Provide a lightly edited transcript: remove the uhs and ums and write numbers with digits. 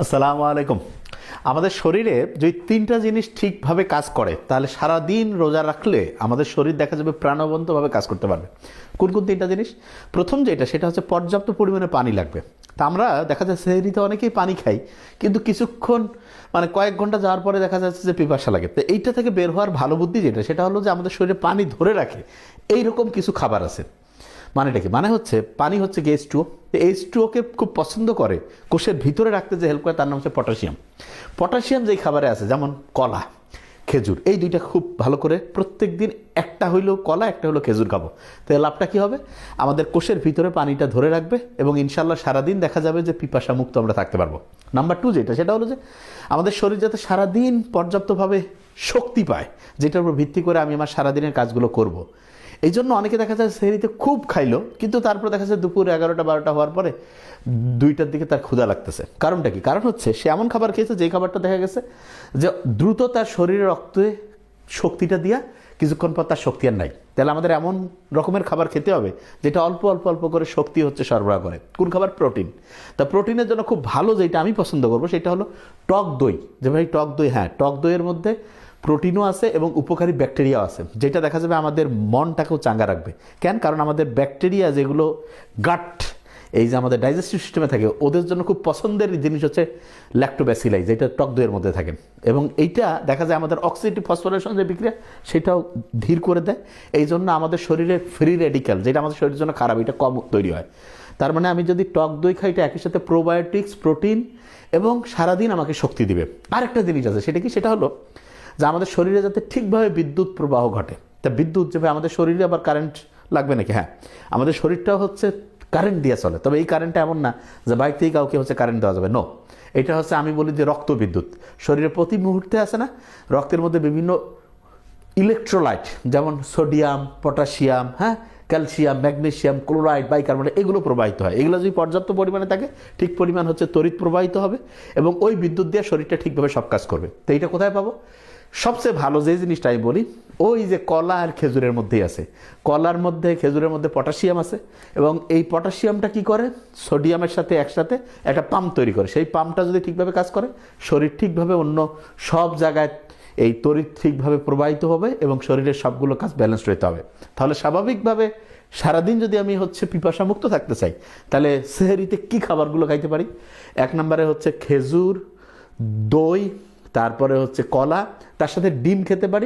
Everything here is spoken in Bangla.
আসসালামু আলাইকুম। আমাদের শরীরে যদি তিনটা জিনিস ঠিকভাবে কাজ করে তাহলে সারা দিন রোজা রাখলে আমাদের শরীর দেখা যাবে প্রাণবন্তভাবে কাজ করতে পারবে। কোন কোন তিনটা জিনিস? প্রথম যেটা সেটা হচ্ছে পর্যাপ্ত পরিমাণে পানি লাগবে। তা আমরা দেখা যায় সেহরিতে অনেকেই পানি খাই, কিন্তু কিছুক্ষণ কয়েক ঘন্টা যাওয়ার পরে দেখা যাচ্ছে যে পিপাসা লাগে। তো এইটা থেকে বের হওয়ার ভালো বুদ্ধি যেটা সেটা হলো যে আমাদের শরীরে পানি ধরে রাখে এইরকম কিছু খাবার আছে। মানেটা কি? মানে হচ্ছে পানি হচ্ছে কি H2O। H2Oকে খুব পছন্দ করে কোষের ভিতরে রাখতে যে হেল্প করে তার নাম হচ্ছে পটাশিয়াম। পটাশিয়াম যেই খাবারে আছে, যেমন কলা, খেজুর, এই দুইটা খুব ভালো করে প্রত্যেক দিন একটা হইলেও কলা, একটা হলো খেজুর খাবো। তো লাভটা কী হবে? আমাদের কোষের ভিতরে পানিটা ধরে রাখবে এবং ইনশাল্লাহ সারাদিন দেখা যাবে যে পিপাসা মুক্ত আমরা থাকতে পারবো। নাম্বার 2 যেটা সেটা হলো যে আমাদের শরীর যাতে সারাদিন পর্যাপ্তভাবে শক্তি পায়, যেটার উপর ভিত্তি করে আমি আমার সারাদিনের কাজগুলো করব। এই জন্য অনেকে দেখা যায় সেহরিতে খুব খাইলো, কিন্তু তারপর দেখা যায় দুপুর 11টা-12টা হওয়ার পরে 2টার দিকে তার ক্ষুধা লাগতেছে। কারণটা কি? কারণ হচ্ছে সে এমন খাবার খেয়েছে যেই খাবারটা দেখা গেছে যে দ্রুত তার শরীরের রক্তে শক্তিটা দিয়া কিছুক্ষণ পর তার শক্তি আর নাই। তাহলে আমাদের এমন রকমের খাবার খেতে হবে যেটা অল্প অল্প অল্প করে শক্তি হচ্ছে সরবরাহ করে। কোন খাবার? প্রোটিন। তা প্রোটিনের জন্য খুব ভালো যেটা আমি পছন্দ করবো সেটা হলো টক দই। যে ভাই টক দই, হ্যাঁ, টক দইয়ের মধ্যে প্রোটিনও আছে এবং উপকারী ব্যাকটেরিয়াও আছে, যেটা দেখা যাবে আমাদের মনটাকেও চাঙ্গা রাখবে। কেন? কারণ আমাদের ব্যাকটেরিয়া যেগুলো গাট, এই যে আমাদের ডাইজেস্টিভ সিস্টেমে থাকে, ওদের জন্য খুব পছন্দের জিনিস হচ্ছে ল্যাক্টোব্যাসিলাই, যেটা টক দইয়ের মধ্যে থাকে। এবং এইটা দেখা যায় আমাদের অক্সিডেটিভ ফসফোরেশন যে বিক্রিয়া সেটাও ধীর করে দেয়। এই জন্য আমাদের শরীরে ফ্রি রেডিক্যাল, যেটা আমাদের শরীরের জন্য খারাপ, এটা কম তৈরি হয়। তার মানে আমি যদি টক দই খাই, এটা একই সাথে প্রোবায়োটিক্স, প্রোটিন এবং সারাদিন আমাকে শক্তি দিবে। আরেকটা জিনিস আছে, সেটা কি? সেটা হলো যে আমাদের শরীরে যাতে ঠিকভাবে বিদ্যুৎ প্রবাহ ঘটে। তা বিদ্যুৎ যেভাবে আমাদের শরীরে আবার কারেন্ট লাগবে নাকি? হ্যাঁ, আমাদের শরীরটাও হচ্ছে কারেন্ট দিয়ে চলে। তবে এই কারেন্টটা এমন না যে বাইক থেকে কাউকে হচ্ছে কারেন্ট দেওয়া যাবে, নো। এটা হচ্ছে, আমি বলি যে রক্ত বিদ্যুৎ। শরীরে প্রতি মুহূর্তে আছে না, রক্তের মধ্যে বিভিন্ন ইলেকট্রোলাইট, যেমন সোডিয়াম, পটাশিয়াম, হ্যাঁ, ক্যালসিয়াম, ম্যাগনেসিয়াম, ক্লোরাইড, বাইকার্বনেট, এগুলো প্রবাহিত হয়। এগুলো যদি পর্যাপ্ত পরিমাণে থাকে, ঠিক পরিমাণ হচ্ছে তড়িৎ প্রবাহিত হবে এবং ওই বিদ্যুৎ দিয়ে শরীরটা ঠিকভাবে সব কাজ করবে। তো এইটা কোথায় পাবো? সবচেয়ে ভালো যে জিনিসটা আমি বলি, ওই যে কলা আর খেজুরের মধ্যেই আছে। কলার মধ্যে, খেজুরের মধ্যে পটাশিয়াম আছে এবং এই পটাশিয়ামটা কি করে? সোডিয়ামের সাথে একসাথে একটা পাম্প তৈরি করে। সেই পাম্পটা যদি ঠিকভাবে কাজ করে, শরীর ঠিকভাবে অন্য সব জায়গায় এই তড়িৎ ঠিকভাবে প্রবাহিত হবে এবং শরীরের সবগুলো কাজ ব্যালেন্স রইতে হবে। তাহলে স্বাভাবিকভাবে সারাদিন যদি আমি হচ্ছে পিপাসা মুক্ত থাকতে চাই, তাহলে সেহরিতে কি খাবারগুলো খাইতে পারি? 1 নম্বরে হচ্ছে খেজুর, দই, তারপরে হচ্ছে কলা, তার সাথে ডিম খেতে পারি।